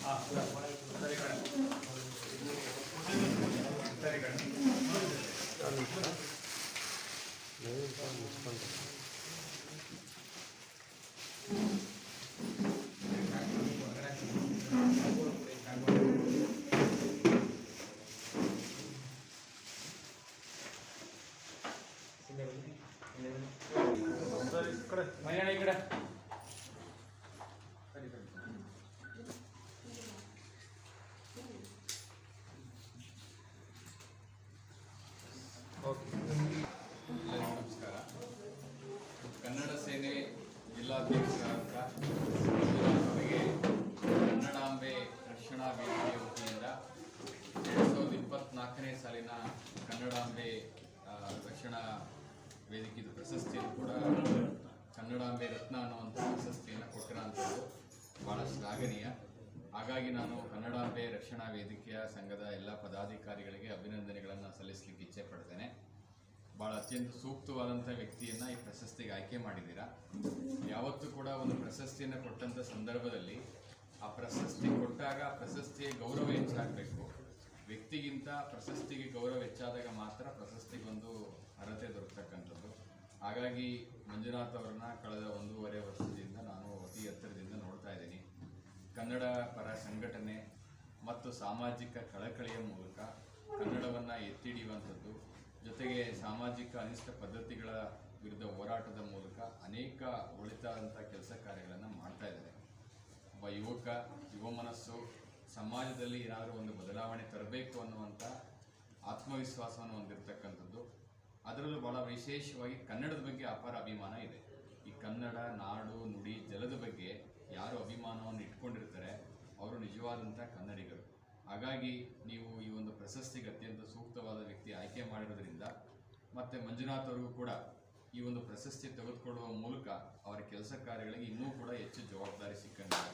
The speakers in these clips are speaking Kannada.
ನಮಸ್ಕಾರ. ಕನ್ನಡ ಸೇನೆ ಜಿಲ್ಲಾಧ್ಯಕ್ಷರಾದ ಅವರಿಗೆ ಕನ್ನಡಾಂಬೆ ರಕ್ಷಣಾ ವೇದಿಕೆಯ ವತಿಯಿಂದ 2024ನೇ ಸಾಲಿನ ಕನ್ನಡಾಂಬೆ ರಕ್ಷಣಾ ವೇದಿಕೆಯ ಪ್ರಶಸ್ತಿಯನ್ನು ಕೂಡ ಕನ್ನಡಾಂಬೆ ರತ್ನ ಅನ್ನುವಂಥ ಪ್ರಶಸ್ತಿಯನ್ನು ಕೊಟ್ಟಿರೋಂಥದ್ದು ಭಾಳ ಶ್ಲಾಘನೀಯ. ಹಾಗಾಗಿ ನಾನು ಕನ್ನಡಾಂಬೆ ರಕ್ಷಣಾ ವೇದಿಕೆಯ ಸಂಘದ ಎಲ್ಲ ಪದಾಧಿಕಾರಿಗಳಿಗೆ ಅಭಿನಂದನೆಗಳನ್ನು ಸಲ್ಲಿಸಲಿಕ್ಕೆ ಇಚ್ಛೆ ಪಡ್ತೇನೆ. ಭಾಳ ಅತ್ಯಂತ ಸೂಕ್ತವಾದಂಥ ವ್ಯಕ್ತಿಯನ್ನು ಈ ಪ್ರಶಸ್ತಿಗೆ ಆಯ್ಕೆ ಮಾಡಿದ್ದೀರಾ. ಯಾವತ್ತೂ ಕೂಡ ಒಂದು ಪ್ರಶಸ್ತಿಯನ್ನು ಕೊಟ್ಟಂಥ ಸಂದರ್ಭದಲ್ಲಿ ಆ ಪ್ರಶಸ್ತಿ ಕೊಟ್ಟಾಗ ಪ್ರಶಸ್ತಿಯ ಗೌರವ ಹೆಚ್ಚಾಗಬೇಕು. ವ್ಯಕ್ತಿಗಿಂತ ಪ್ರಶಸ್ತಿಗೆ ಗೌರವ ಹೆಚ್ಚಾದಾಗ ಮಾತ್ರ ಪ್ರಶಸ್ತಿಗೊಂದು ಅರ್ಹತೆ ದೊರಕತಕ್ಕಂಥದ್ದು. ಹಾಗಾಗಿ ಮಂಜುನಾಥ್ ಅವರನ್ನ ಕಳೆದ 1.5 ವರ್ಷದಿಂದ ನಾನು ಅತಿ ಎತ್ತರದಿಂದ ನೋಡ್ತಾ ಇದ್ದೀನಿ. ಕನ್ನಡ ಪರ ಸಂಘಟನೆ ಮತ್ತು ಸಾಮಾಜಿಕ ಕಳಕಳಿಯ ಮೂಲಕ ಕನ್ನಡವನ್ನು ಎತ್ತಿ ಹಿಡಿಯುವಂಥದ್ದು, ಜೊತೆಗೆ ಸಾಮಾಜಿಕ ಅನಿಷ್ಟ ಪದ್ಧತಿಗಳ ವಿರುದ್ಧ ಹೋರಾಟದ ಮೂಲಕ ಅನೇಕ ಒಳಿತಾದಂಥ ಕೆಲಸ ಕಾರ್ಯಗಳನ್ನು ಮಾಡ್ತಾ ಇದ್ದಾರೆ. ಒಬ್ಬ ಯುವ ಮನಸ್ಸು ಸಮಾಜದಲ್ಲಿ ಏನಾದರೂ ಒಂದು ಬದಲಾವಣೆ ತರಬೇಕು ಅನ್ನುವಂಥ ಆತ್ಮವಿಶ್ವಾಸವನ್ನು ಹೊಂದಿರತಕ್ಕಂಥದ್ದು. ಅದರಲ್ಲೂ ಭಾಳ ವಿಶೇಷವಾಗಿ ಕನ್ನಡದ ಬಗ್ಗೆ ಅಪಾರ ಅಭಿಮಾನ ಇದೆ. ಈ ಕನ್ನಡ ನಾಡು ನುಡಿ ಜಲದ ಬಗ್ಗೆ ಯಾರು ಅಭಿಮಾನವನ್ನು ಇಟ್ಕೊಂಡಿರ್ತಾರೆ ಅವರು ನಿಜವಾದಂಥ ಕನ್ನಡಿಗರು. ಹಾಗಾಗಿ ನೀವು ಈ ಒಂದು ಪ್ರಶಸ್ತಿಗೆ ಅತ್ಯಂತ ಸೂಕ್ತವಾದ ವ್ಯಕ್ತಿ ಆಯ್ಕೆ ಮಾಡಿರೋದ್ರಿಂದ ಮತ್ತು ಮಂಜುನಾಥ್ ಅವರಿಗೂ ಕೂಡ ಈ ಒಂದು ಪ್ರಶಸ್ತಿ ತೆಗೆದುಕೊಳ್ಳುವ ಮೂಲಕ ಅವರ ಕೆಲಸ ಕಾರ್ಯಗಳಿಗೆ ಇನ್ನೂ ಕೂಡ ಹೆಚ್ಚು ಜವಾಬ್ದಾರಿ ಸಿಕ್ಕಂತಿದೆ.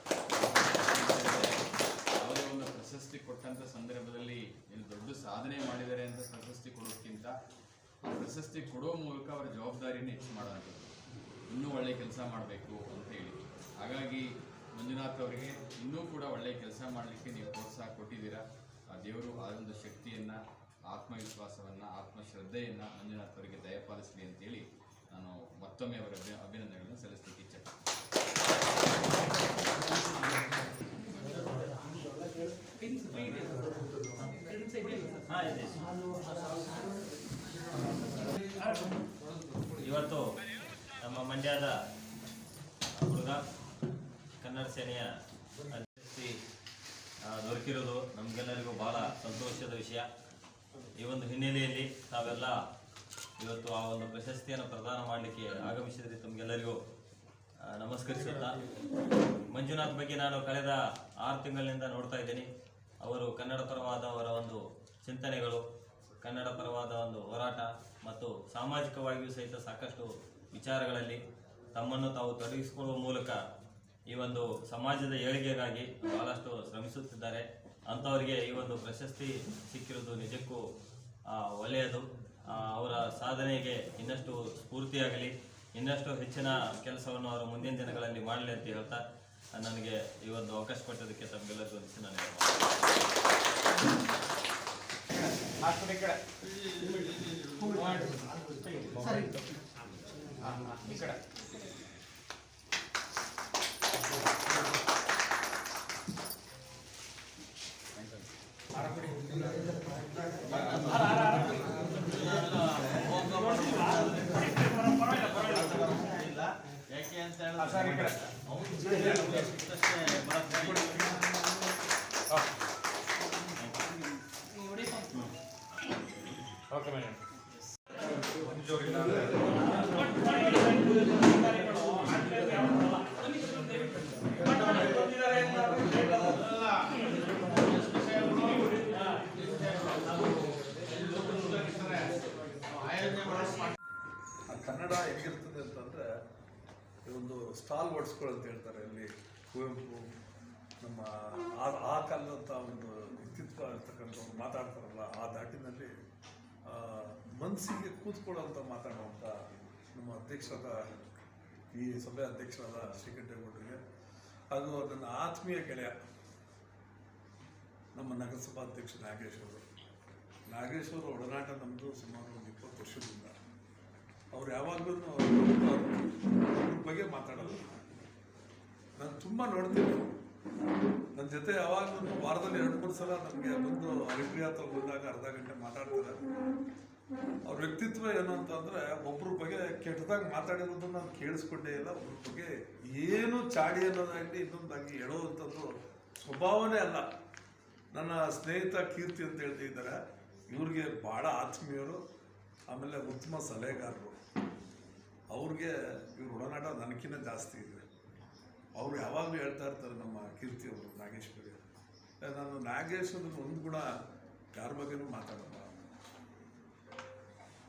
ಯಾವುದೇ ಒಂದು ಪ್ರಶಸ್ತಿ ಕೊಟ್ಟಂಥ ಸಂದರ್ಭದಲ್ಲಿ ಏನು ದೊಡ್ಡ ಸಾಧನೆ ಮಾಡಿದ್ದಾರೆ ಅಂತ ಪ್ರಶಸ್ತಿ ಕೊಡೋಕ್ಕಿಂತ ಆ ಪ್ರಶಸ್ತಿ ಕೊಡುವ ಮೂಲಕ ಅವರ ಜವಾಬ್ದಾರಿಯನ್ನು ಹೆಚ್ಚು ಮಾಡೋಂಥದ್ದು, ಇನ್ನೂ ಒಳ್ಳೆಯ ಕೆಲಸ ಮಾಡಬೇಕು ಅಂತ ಹೇಳಿ. ಹಾಗಾಗಿ ಮಂಜುನಾಥ್ ಅವರಿಗೆ ಇನ್ನೂ ಕೂಡ ಒಳ್ಳೆಯ ಕೆಲಸ ಮಾಡಲಿಕ್ಕೆ ನೀವು ಪ್ರೋತ್ಸಾಹ ಕೊಟ್ಟಿದ್ದೀರಾ. ಆ ದೇವರು ಆ ಒಂದು ಶಕ್ತಿಯನ್ನು, ಆತ್ಮವಿಶ್ವಾಸವನ್ನು, ಆತ್ಮಶ್ರದ್ಧೆಯನ್ನು ಮಂಜುನಾಥ್ ಅವರಿಗೆ ದಯಪಾಲಿಸಲಿ ಅಂತೇಳಿ ನಾನು ಮತ್ತೊಮ್ಮೆ ಅವರ ಅಭಿನಂದನೆಗಳನ್ನು ಸಲ್ಲಿಸಲಿಕ್ಕೆ ಇಚ್ಛೆ. ಇವತ್ತು ನಮ್ಮ ಮಂಡ್ಯದ ಹುಡುಗ ಕನ್ನಡ ಸೇನೆಯ ಪ್ರಶಸ್ತಿ ದೊರಕಿರೋದು ನಮಗೆಲ್ಲರಿಗೂ ಭಾಳ ಸಂತೋಷದ ವಿಷಯ. ಈ ಒಂದು ಹಿನ್ನೆಲೆಯಲ್ಲಿ ತಾವೆಲ್ಲ ಇವತ್ತು ಆ ಒಂದು ಪ್ರಶಸ್ತಿಯನ್ನು ಪ್ರದಾನ ಮಾಡಲಿಕ್ಕೆ ಆಗಮಿಸಿದರೆ ತಮಗೆಲ್ಲರಿಗೂ ನಮಸ್ಕರಿಸುತ್ತಾ, ಮಂಜುನಾಥ್ ಬಗ್ಗೆ ನಾನು ಕಳೆದ 6 ತಿಂಗಳಿನಿಂದ ನೋಡ್ತಾ ಇದ್ದೀನಿ. ಅವರು ಕನ್ನಡ ಪರವಾದ ಅವರ ಒಂದು ಚಿಂತನೆಗಳು, ಕನ್ನಡ ಪರವಾದ ಒಂದು ಹೋರಾಟ ಮತ್ತು ಸಾಮಾಜಿಕವಾಗಿಯೂ ಸಹಿತ ಸಾಕಷ್ಟು ವಿಚಾರಗಳಲ್ಲಿ ತಮ್ಮನ್ನು ತಾವು ತೊಡಗಿಸಿಕೊಳ್ಳುವ ಮೂಲಕ ಈ ಒಂದು ಸಮಾಜದ ಏಳಿಗೆಗಾಗಿ ಬಹಳಷ್ಟು ಶ್ರಮಿಸುತ್ತಿದ್ದಾರೆ. ಅಂಥವರಿಗೆ ಈ ಒಂದು ಪ್ರಶಸ್ತಿ ಸಿಕ್ಕಿರೋದು ನಿಜಕ್ಕೂ ಒಳ್ಳೆಯದು. ಅವರ ಸಾಧನೆಗೆ ಇನ್ನಷ್ಟು ಸ್ಫೂರ್ತಿಯಾಗಲಿ, ಇನ್ನಷ್ಟು ಹೆಚ್ಚಿನ ಕೆಲಸವನ್ನು ಅವರು ಮುಂದಿನ ದಿನಗಳಲ್ಲಿ ಮಾಡಲಿ ಅಂತ ಹೇಳ್ತಾ ನನಗೆ ಈ ಒಂದು ಅವಕಾಶ ಕೊಟ್ಟದಕ್ಕೆ ತಮಗೆಲ್ಲರಿಗೂ ನಾನು ಯಾಕೆ ಅಂತ ಹೇಳಿದ್ರೆ ಓಕೆ ಮೇಡಮ್. ಕನ್ನಡ ಹೇಗಿರ್ತದೆ ಅಂತಂದರೆ ಒಂದು ಸ್ಟಾಲ್ ವರ್ಡ್ಸ್ಗಳು ಅಂತ ಹೇಳ್ತಾರೆ. ಇಲ್ಲಿ ಕುವೆಂಪು ನಮ್ಮ ಆ ಕಾಲದಂಥ ಒಂದು ವ್ಯಕ್ತಿತ್ವ ಇರ್ತಕ್ಕಂಥವ್ರು ಮಾತಾಡ್ತಾರಲ್ಲ, ಆ ದಾಟಿನಲ್ಲಿ ಮನಸ್ಸಿಗೆ ಕೂತ್ಕೊಳ್ಳೋಂಥ ಮಾತಾಡುವಂಥ ನಮ್ಮ ಅಧ್ಯಕ್ಷರಾದ ಈ ಸಭೆ ಅಧ್ಯಕ್ಷರಾದ ಶ್ರೀಕಂಠೇಗೌಡರಿಗೆ ಹಾಗೂ ನನ್ನ ಆತ್ಮೀಯ ಗೆಳೆಯ ನಮ್ಮ ನಗರಸಭಾ ಅಧ್ಯಕ್ಷ ನಾಗೇಶ್ ಅವರು ಒಡನಾಟ ನಮ್ಮದು ಸುಮಾರು ಒಂದು 20 ವರ್ಷದಿಂದ. ಅವ್ರು ಯಾವಾಗಲೂ ಅವ್ರ ಬಗ್ಗೆ ಮಾತಾಡಲ್ಲ. ನಾನು ತುಂಬ ನೋಡ್ತೀನಿ, ನನ್ನ ಜೊತೆ ಯಾವಾಗಲೂ ವಾರದಲ್ಲಿ 2-3 ಸಲ ನಮಗೆ ಬಂದು ಅರಿಟ್ರಿ ಹತ್ರ ಬಂದಾಗ ಅರ್ಧ ಗಂಟೆ ಮಾತಾಡ್ತಾರೆ. ಅವ್ರ ವ್ಯಕ್ತಿತ್ವ ಏನು ಅಂತಂದರೆ, ಒಬ್ಬರ ಬಗ್ಗೆ ಕೆಟ್ಟದಾಗಿ ಮಾತಾಡಿರೋದನ್ನು ನಾನು ಕೇಳಿಸ್ಕೊಂಡೇ ಇಲ್ಲ. ಒಬ್ಬರ ಬಗ್ಗೆ ಏನು ಚಾಡಿ ಅನ್ನೋದಾಗಲಿ ಇನ್ನೊಂದಾಗಿ ಹೇಳೋವಂಥದ್ದು ಸ್ವಭಾವನೇ ಅಲ್ಲ. ನನ್ನ ಸ್ನೇಹಿತ ಕೀರ್ತಿ ಅಂತ ಹೇಳ್ತಿದ್ದಾರೆ, ಇವ್ರಿಗೆ ಭಾಳ ಆತ್ಮೀಯರು, ಆಮೇಲೆ ಉತ್ತಮ ಸಲಹೆಗಾರರು. ಅವ್ರಿಗೆ ಇವ್ರ ಒಡನಾಟ ನನಗಿಂತ ಜಾಸ್ತಿ ಇದೆ. ಅವರು ಯಾವಾಗಲೂ ಹೇಳ್ತಾ ಇರ್ತಾರೆ ನಮ್ಮ ಕೀರ್ತಿ ಅವರು, ನಾಗೇಶ್ ಬಗ್ಗೆ. ನಾನು ನಾಗೇಶ್ ಅದನ್ನು ಒಂದು ಗುಣ ಯಾರ ಬಗ್ಗೆನೂ ಮಾತಾಡಲ್ಲ.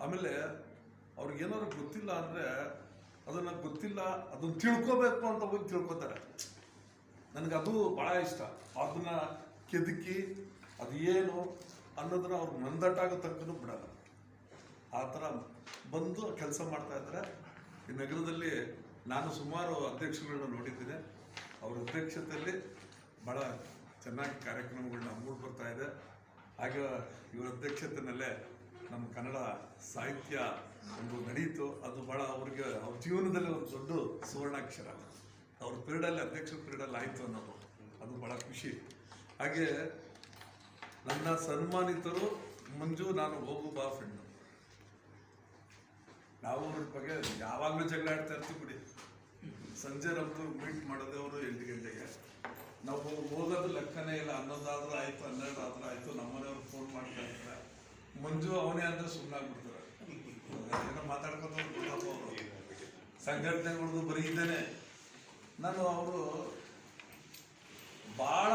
ಆಮೇಲೆ ಅವ್ರಿಗೇನಾದ್ರು ಗೊತ್ತಿಲ್ಲ ಅಂದರೆ ಅದನ್ನು ಗೊತ್ತಿಲ್ಲ, ಅದನ್ನು ತಿಳ್ಕೊಬೇಕು ಅಂತ ಹೋಗಿ ತಿಳ್ಕೊತಾರೆ. ನನಗದು ಭಾಳ ಇಷ್ಟ. ಅದನ್ನು ಕೆದಕಿ ಅದು ಏನು ಅನ್ನೋದನ್ನ ಅವ್ರು ಮಂದಟ್ಟಾಗೋ ತನಕನೂ ಬಿಡಲ್ಲ. ಆ ಥರ ಬಂದು ಕೆಲಸ ಮಾಡ್ತಾ ಇದ್ದಾರೆ. ಈ ನಗರದಲ್ಲಿ ನಾನು ಸುಮಾರು ಅಧ್ಯಕ್ಷಗಳನ್ನ ನೋಡಿದ್ದೀನಿ. ಅವ್ರ ಅಧ್ಯಕ್ಷತೆಯಲ್ಲಿ ಭಾಳ ಚೆನ್ನಾಗಿ ಕಾರ್ಯಕ್ರಮಗಳನ್ನ ಮೂಡಿ ಬರ್ತಾ ಇದೆ. ಹಾಗೆ ಇವರ ಅಧ್ಯಕ್ಷತೆಯಲ್ಲೇ ನಮ್ಮ ಕನ್ನಡ ಸಾಹಿತ್ಯ ಒಂದು ನಡೀತು. ಅದು ಭಾಳ ಅವ್ರಿಗೆ ಅವ್ರ ಜೀವನದಲ್ಲಿ ಒಂದು ದೊಡ್ಡ ಸುವರ್ಣಾಕ್ಷರ. ಅವ್ರ ಪೀರಿಯಡಲ್ಲಿ ಅಧ್ಯಕ್ಷರ ಪೀರಿಯಡಲ್ಲಿ ಆಯಿತು ಅನ್ನೋದು ಅದು ಭಾಳ ಖುಷಿ. ಹಾಗೆ ನನ್ನ ಸನ್ಮಾನಿತರು ಮಂಜು, ನಾನು ಹೋಗು ಬಾ ಫ್ರೆಂಡು. ನಾವು ಅವ್ರ ಬಗ್ಗೆ ಯಾವಾಗಲೂ ಜಗಳ ಆಡ್ತಾ ಇರ್ತೀವಿ ಬಿಡಿ. ಸಂಜೆ ನಮ್ಮದು ಮೀಟ್ ಮಾಡೋದೇ ಅವರು 8 ಗಂಟೆಗೆ. ನಾವು ಹೋಗೋದು ಲೆಕ್ಕನೇ ಇಲ್ಲ. 11 ಆದರೂ ಆಯಿತು, 12 ಆದರೂ ಆಯಿತು, ನಮ್ಮನೆಯವ್ರು ಫೋನ್ ಮಾಡ್ತಾ ಇರ್ತಾರೆ. ಮಂಜು ಅವನೇ ಅಂದರೆ ಸುಮ್ಮನಾಗ್ಬಿಡ್ತಾರೆ. ಏನೋ ಮಾತಾಡ್ಕೊಂಡು ಅವರು ಸಂಘಟನೆಗಳದ್ದು ಬರೀ ಇದ್ದೇನೆ. ನಾನು ಅವರು ಭಾಳ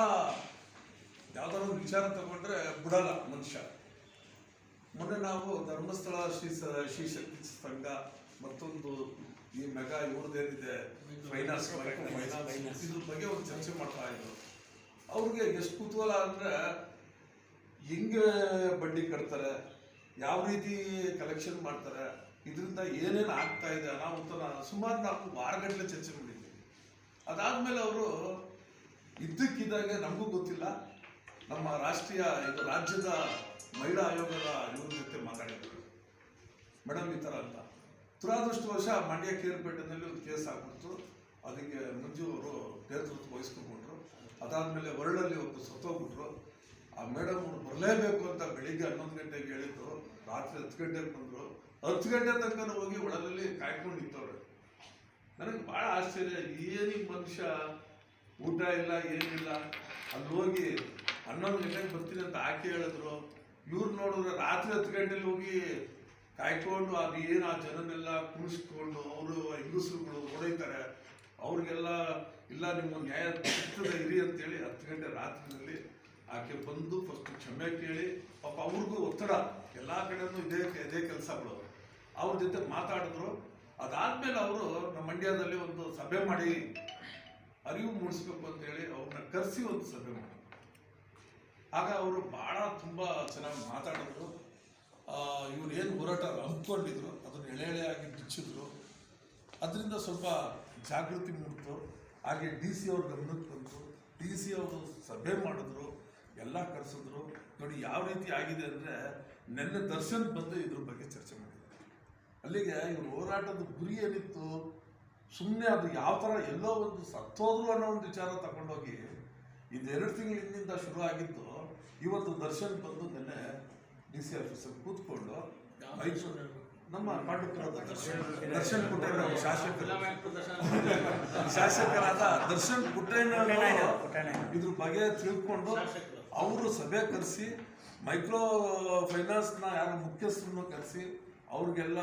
ಯಾವ್ದಾದ್ರು ಒಂದು ವಿಚಾರ ತಗೊಂಡ್ರೆ ಬಿಡಲ್ಲ ಮನುಷ್ಯ. ಮೊನ್ನೆ ನಾವು ಧರ್ಮಸ್ಥಳ ಶ್ರೀ ಶಕ್ತಿ ಸಂಘ ಮತ್ತೊಂದು ಈ ಮೆಗಾ ಇವ್ರದ್ದೇನಿದೆ ಫೈನಾನ್ಸ್ ಇದ್ರ ಬಗ್ಗೆ ಒಂದು ಚರ್ಚೆ ಮಾಡ್ತಾ ಇದ್ರು. ಅವ್ರಿಗೆ ಎಷ್ಟು ಕುತೂಹಲ ಅಂದರೆ, ಹೆಂಗೆ ಬಡ್ಡಿ ಕಟ್ತಾರೆ, ಯಾವ ರೀತಿ ಕಲೆಕ್ಷನ್ ಮಾಡ್ತಾರೆ, ಇದರಿಂದ ಏನೇನು ಆಗ್ತಾ ಇದೆ ಅನಾಹುತನ ಸುಮಾರು ನಾವು ವಾರಗಟ್ಟಲೆ ಚರ್ಚೆ ಮಾಡಿದ್ದೀವಿ. ಅದಾದಮೇಲೆ ಅವರು ಇದ್ದಕ್ಕಿದ್ದಾಗೆ ನಮಗೂ ಗೊತ್ತಿಲ್ಲ, ನಮ್ಮ ರಾಜ್ಯದ ಮಹಿಳಾ ಆಯೋಗದ ಇವ್ರ ಜೊತೆ ಮಾತಾಡಿದ್ರು. ಮೇಡಮ್ ಈ ಥರ ಅಂತ. ದುರಾದೃಷ್ಟವಶ ಮಂಡ್ಯ ಕೇರ್ಪೇಟೆನಲ್ಲಿ ಒಂದು ಕೇಸ್ ಆಗ್ಬಿಡ್ತು. ಅದಕ್ಕೆ ಮಂಜು ಅವರು ನೇತೃತ್ವ ವಹಿಸ್ಕೊಂಡ್ರು. ಅದಾದಮೇಲೆ ವರ್ಲ್ಡಲ್ಲಿ ಒಬ್ಬರು ಸತ್ತೋಗ್ಬಿಟ್ರು. ಆ ಮೇಡಮ್ ಅವರು ಬರಲೇಬೇಕು ಅಂತ ಬೆಳಿಗ್ಗೆ 11 ಗಂಟೆಗೆ ಹೇಳಿದ್ರು. ರಾತ್ರಿ 10 ಗಂಟೆಗೆ ಬಂದರು. 10 ಗಂಟೆ ತನಕ ಹೋಗಿ ಒಳಗಲ್ಲಿ ಕಾಯ್ಕೊಂಡು ನಿಂತವ್ರೆ. ನನಗೆ ಭಾಳ ಆಶ್ಚರ್ಯ, ಏನಿಗೆ ಮನುಷ್ಯ ಊಟ ಇಲ್ಲ ಏನಿಲ್ಲ. ಅಲ್ಲಿ ಹೋಗಿ 11 ಗಂಟೆಗೆ ಬರ್ತೀನಿ ಅಂತ ಆಕೆ ಹೇಳಿದ್ರು. ಇವ್ರು ನೋಡಿದ್ರೆ ರಾತ್ರಿ 10 ಗಂಟೆಲಿ ಹೋಗಿ ಕಾಯ್ಕೊಂಡು ಅದು ಏನು ಆ ಜನನೆಲ್ಲ ಕುಣಿಸ್ಕೊಂಡು ಅವರು ಹೆಂಗಸರುಗಳು ಹೊಡೈತಾರೆ. ಅವ್ರಿಗೆಲ್ಲ ಇಲ್ಲ ನಿಮ್ಮ ನ್ಯಾಯ ಸಿಗ್ತದೆ ಇರಿ ಅಂತೇಳಿ 10 ಗಂಟೆ ರಾತ್ರಿನಲ್ಲಿ ಆಕೆ ಬಂದು ಫಸ್ಟ್ ಕ್ಷಮೆ ಕೇಳಿ, ಪಾಪ ಅವ್ರಿಗೂ ಒತ್ತಡ, ಎಲ್ಲ ಕಡೆಯೂ ಇದೇ ಕೆಲಸಗಳು. ಅವ್ರ ಜೊತೆ ಮಾತಾಡಿದ್ರು. ಅದಾದ್ಮೇಲೆ ಅವರು ನಮ್ಮ ಮಂಡ್ಯದಲ್ಲಿ ಒಂದು ಸಭೆ ಮಾಡಿ ಅರಿವು ಮೂಡಿಸ್ಬೇಕು ಅಂತೇಳಿ ಅವ್ರನ್ನ ಕರೆಸಿ ಒಂದು ಸಭೆ ಮಾಡಿದ್ರು. ಆಗ ಅವರು ಭಾಳ ತುಂಬ ಚೆನ್ನಾಗಿ ಮಾತಾಡಿದ್ರು. ಇವ್ರು ಏನು ಹೋರಾಟ ಹಮ್ಮಿಕೊಂಡಿದ್ರು ಅದನ್ನು ಎಳೆಯಾಗಿ ಬಿಚ್ಚಿದ್ರು. ಅದರಿಂದ ಸ್ವಲ್ಪ ಜಾಗೃತಿ ಮೂಡಿತು. ಹಾಗೆ DC ಅವ್ರ ಗಮನಕ್ಕೆ ಬಂತು. DC ಅವರು ಸಭೆ ಮಾಡಿದ್ರು, ಎಲ್ಲ ಕರೆಸಿದ್ರು. ನೋಡಿ ಯಾವ ರೀತಿ ಆಗಿದೆ ಅಂದರೆ, ನೆನ್ನೆ ದರ್ಶನ್ ಬಂದು ಇದ್ರ ಬಗ್ಗೆ ಚರ್ಚೆ ಮಾಡಿದ್ರು. ಅಲ್ಲಿಗೆ ಇವ್ರ ಹೋರಾಟದ ಗುರಿ ಏನಿತ್ತು, ಸುಮ್ಮನೆ ಅದು ಯಾವ ಥರ ಎಲ್ಲೋ ಒಂದು ಸತ್ತೋದ್ರು ಅನ್ನೋ ಒಂದು ವಿಚಾರ ತಗೊಂಡೋಗಿ ಇದು 2 ತಿಂಗಳ ಹಿಂದಿಂದ ಶುರು ಆಗಿದ್ದು. ಇವತ್ತು ದರ್ಶನ್ ಬಂದು ನೆನ್ನೆ DC ಆಫೀಸಲ್ಲಿ ಕೂತ್ಕೊಂಡು ನಮ್ಮ ಪಾಂಡುಪುರದ ದರ್ಶನ್ ಪುಟ್ಟಣ್ಣ ಶಾಸಕರಾದ ದರ್ಶನ್ ಪುಟ್ಟಣ್ಣ ಇದ್ರ ಬಗ್ಗೆ ತಿಳ್ಕೊಂಡು ಅವರು ಸಭೆ ಕರೆಸಿ ಮೈಕ್ರೋ ಫೈನಾನ್ಸ್ನ ಯಾರು ಮುಖ್ಯಸ್ಥರನ್ನು ಕರೆಸಿ ಅವ್ರಿಗೆಲ್ಲ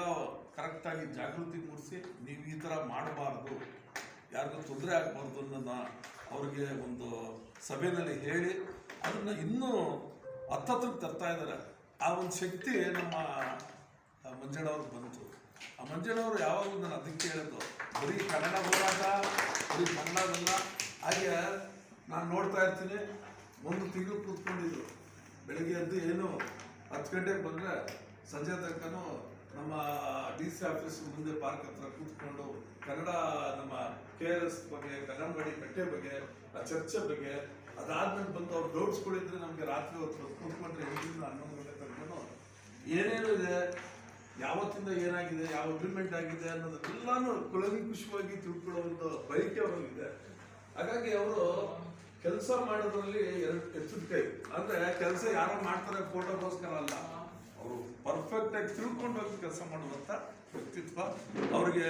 ಕರೆಕ್ಟಾಗಿ ಜಾಗೃತಿ ಮೂಡಿಸಿ, ನೀವು ಈ ಥರ ಮಾಡಬಾರ್ದು, ಯಾರಿಗೂ ತೊಂದರೆ ಆಗಬಾರ್ದು ಅನ್ನೋದನ್ನ ಅವ್ರಿಗೆ ಒಂದು ಸಭೆಯಲ್ಲಿ ಹೇಳಿ ಅದನ್ನು ಇನ್ನೂ ಹತ್ತತ್ರಕ್ಕೆ ತರ್ತಾ ಇದ್ದಾರೆ. ಆ ಒಂದು ಶಕ್ತಿ ನಮ್ಮ ಮಂಜಣ್ಣವ್ರಿಗೆ ಬಂತು. ಆ ಮಂಜಣ್ಣವರು ಯಾವಾಗಲೂ ನಾನು ಅದಕ್ಕೆ ಹೇಳಿದ್ದು, ಬರೀ ಕನ್ನಡ ಹೋರಾಟ, ಬರೀ ಕನ್ನಡದಲ್ಲ. ಹಾಗೆ ನಾನು ನೋಡ್ತಾ ಇರ್ತೀನಿ, 1 ತಿಂಗಳು ಕೂತ್ಕೊಂಡಿದ್ರು. ಬೆಳಿಗ್ಗೆ ಎದ್ದು ಏನು 10 ಗಂಟೆಗೆ ಬಂದರೆ ಸಂಜೆ ತನಕನೂ ನಮ್ಮ DC ಆಫೀಸ್ ಮುಂದೆ ಪಾರ್ಕ್ ಹತ್ರ ಕೂತ್ಕೊಂಡು ಕನ್ನಡ ನಮ್ಮ KRS ಬಗ್ಗೆ, ಕನ್ನಂಬಾಡಿ ಕಟ್ಟೆ ಬಗ್ಗೆ ಆ ಚರ್ಚೆ ಬಗ್ಗೆ. ಅದಾದ್ಮೇಲೆ ಬಂದು ಅವ್ರು ಡೌಟ್ಸ್ಗಳಿದ್ರೆ ನಮಗೆ ರಾತ್ರಿ ಹೊತ್ತು ಕೂತ್ಕೊಂಡ್ರೆ 8ರಿಂದ 11 ಗಂಟೆ ತನಕ ಏನೇನು ಇದೆ, ಯಾವತ್ತಿಂದ ಏನಾಗಿದೆ, ಯಾವ ಅಗ್ರಿಮೆಂಟ್ ಆಗಿದೆ ಅನ್ನೋದೆಲ್ಲಾನು ಕುಲಂಕುಷವಾಗಿ ತಿಳ್ಕೊಳ್ಳೋ ಒಂದು ಬಯಕೆ ಅವರಲ್ಲಿದೆ. ಹಾಗಾಗಿ ಅವರು ಕೆಲಸ ಮಾಡೋದ್ರಲ್ಲಿ ಎತ್ತದ ಕೈ. ಅಂದ್ರೆ ಕೆಲಸ ಯಾರೋ ಮಾಡ್ತಾರೆ ಫೋಟೋಗೋಸ್ಕರ ಅಲ್ಲ, ಅವರು ಪರ್ಫೆಕ್ಟ್ ಆಗಿ ತಿಳ್ಕೊಂಡು ಹೋಗಿ ಕೆಲಸ ಮಾಡುವಂತ ವ್ಯಕ್ತಿತ್ವ. ಅವರಿಗೆ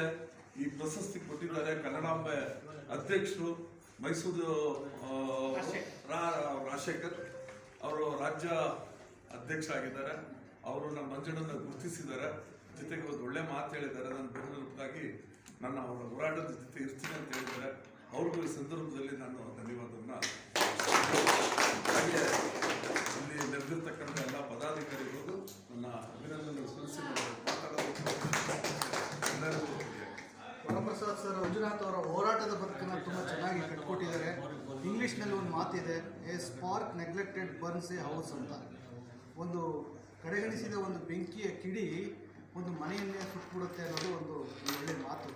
ಈ ಪ್ರಶಸ್ತಿ ಕೊಟ್ಟಿದ್ದಾರೆ ಕನ್ನಡಾಂಬೆ ಅಧ್ಯಕ್ಷರು ಮೈಸೂರು ರಾಜಶೇಖರ್ ಅವರು ರಾಜ್ಯ ಅಧ್ಯಕ್ಷ ಆಗಿದ್ದಾರೆ. ಅವರು ನಮ್ಮ ಮಂಜಣ್ಣನ ಗುರುತಿಸಿದ್ದಾರೆ, ಜೊತೆಗೆ ಒಂದು ಒಳ್ಳೆ ಮಾತು ಹೇಳಿದ್ದಾರೆ. ನನ್ನ ಬೆನ್ನೆಲುಬಾಗಿ ನನ್ನ ಅವರ ಹೋರಾಟದ ಜೊತೆ ಇರ್ತೀನಿ ಅಂತ ಹೇಳಿದ್ದಾರೆ. ಅವ್ರಿಗೂ ಈ ಸಂದರ್ಭದಲ್ಲಿ ನಾನು ಧನ್ಯವಾದವನ್ನ ಹಾಗೆ ಇಲ್ಲಿ ನೆರೆದಿರ್ತಕ್ಕಂಥ ಎಲ್ಲ ಪದಾಧಿಕಾರಿಗಳಿಗೂ ನನ್ನ ಅಭಿನಂದನೆ ಸಲ್ಲಿಸಿ ವರಪ್ರಸಾದ್ ಸರ್ ಮಂಜುನಾಥ್ ಅವರ ಹೋರಾಟದ ಬದುಕನ್ನು ತುಂಬ ಚೆನ್ನಾಗಿ ಕಟ್ಕೊಟ್ಟಿದ್ದಾರೆ. ಇಂಗ್ಲೀಷ್ನಲ್ಲಿ ಒಂದು ಮಾತಿದೆ, A spark neglected burns A house ಅಂತ. ಒಂದು ಕಡೆಗಣಿಸಿದ ಒಂದು ಬೆಂಕಿಯ ಕಿಡಿ ಒಂದು ಮನೆಯನ್ನೇ ಸುಟ್ಬಿಡುತ್ತೆ ಅನ್ನೋದು ಒಂದು ಒಳ್ಳೆಯ ಮಾತು.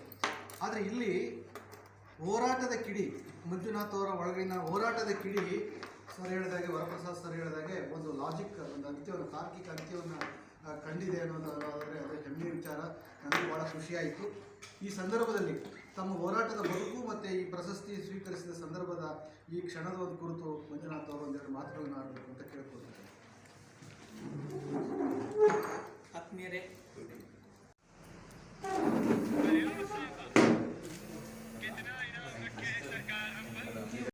ಆದರೆ ಇಲ್ಲಿ ಹೋರಾಟದ ಕಿಡಿ, ಮಂಜುನಾಥ್ ಅವರ ಒಳಗಿನ ಹೋರಾಟದ ಕಿಡಿ ಸರ್ ಹೇಳಿದಾಗೆ, ವರಪ್ರಸಾದ್ ಸರ್ ಹೇಳಿದಾಗೆ ಒಂದು ಲಾಜಿಕ್, ಒಂದು ಅಂತ್ಯವನ್ನು, ತಾರ್ಕಿಕ ಅಂತ್ಯವನ್ನು ಕಂಡಿದೆ ಅನ್ನೋದಾದರೆ ಅದು ಹೆಮ್ಮೆಯ ವಿಚಾರ. ನನಗೂ ಭಾಳ ಖುಷಿಯಾಯಿತು. ಈ ಸಂದರ್ಭದಲ್ಲಿ ತಮ್ಮ ಹೋರಾಟದ ಬದುಕು ಮತ್ತು ಈ ಪ್ರಶಸ್ತಿ ಸ್ವೀಕರಿಸಿದ ಸಂದರ್ಭದ ಈ ಕ್ಷಣದ ಒಂದು ಕುರಿತು ಮಂಜುನಾಥ್ ಅವರು ಒಂದೆರಡು ಮಾತುಗಳನ್ನು ಆಡಬೇಕು ಅಂತ ಕೇಳ್ಕೊಳ್ತೀನಿ.